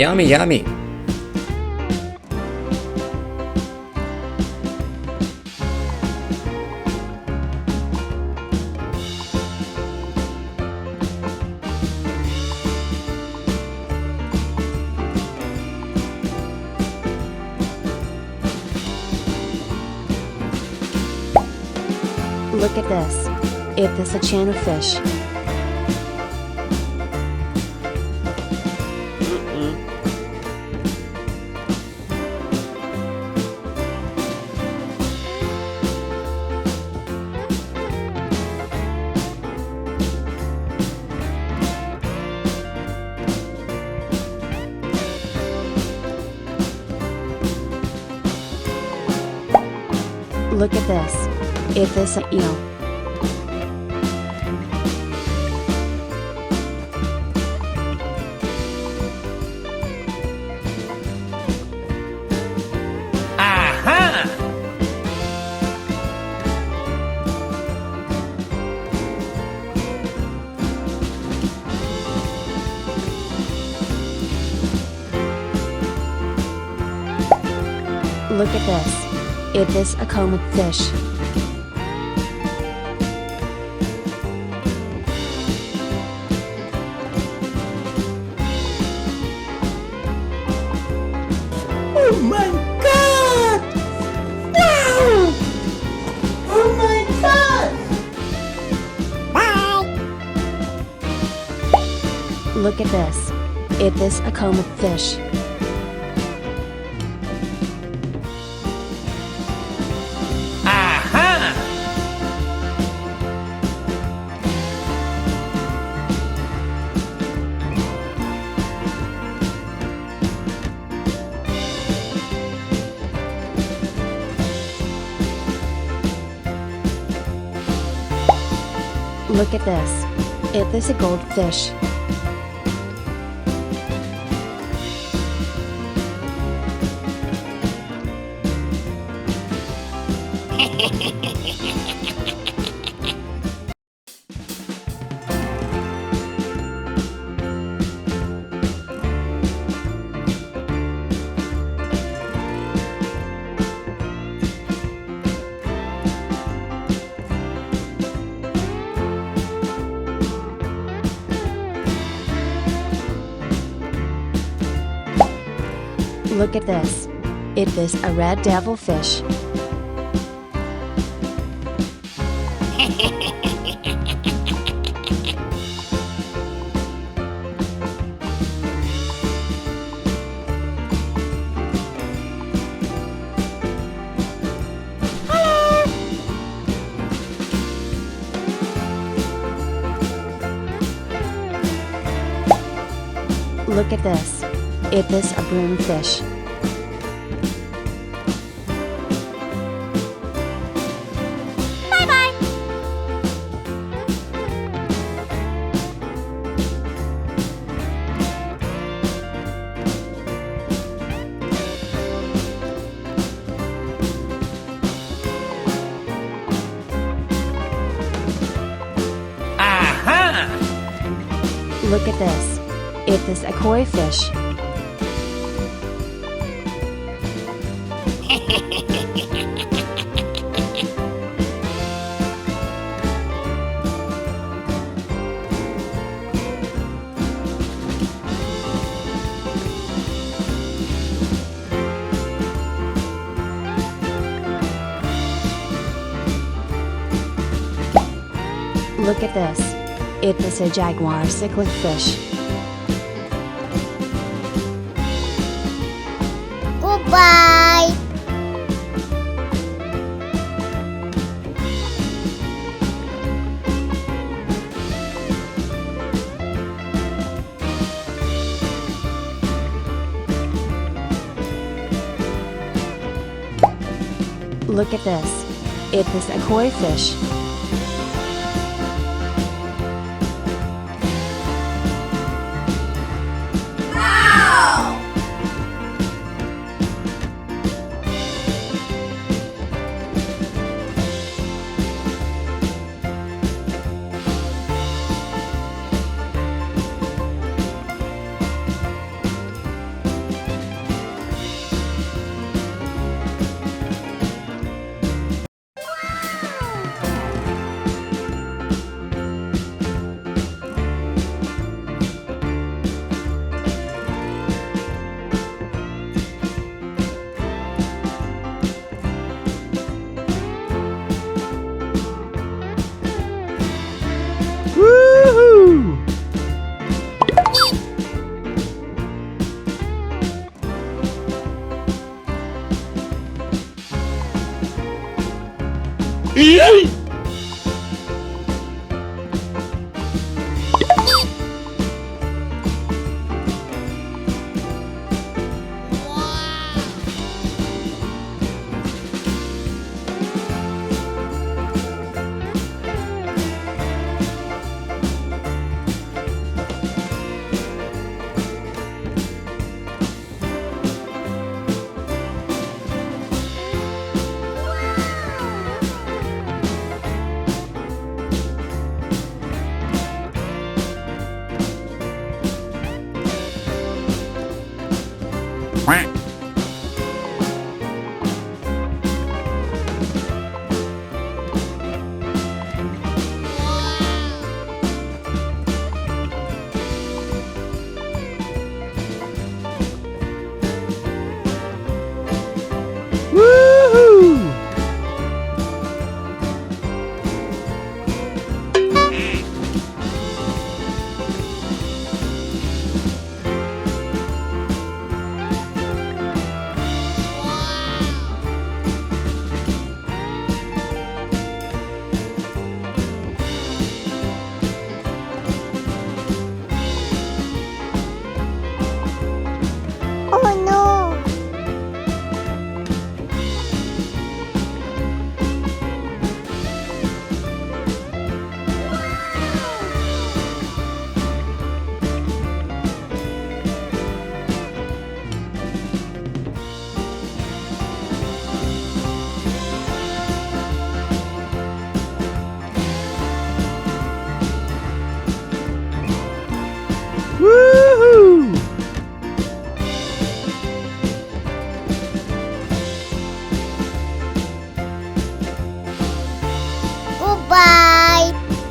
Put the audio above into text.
Yummy, yummy. Look at this. Is this a can of fish? Look at this. Is this a eel? Aha! Look at this. Is this a comb of fish? Oh my god! Wow! Oh my god! Look at this. Is this a comb of fish? Aha! Look at this. Is this a goldfish? Look at this. Is this a red devilfish? Look at this. Is this a broomfish? Bye-bye! Aha! Look at this. Is this a koi fish? Look at this. Is this a jaguar cichlid fish? Goodbye! Look at this. Is this a koi fish?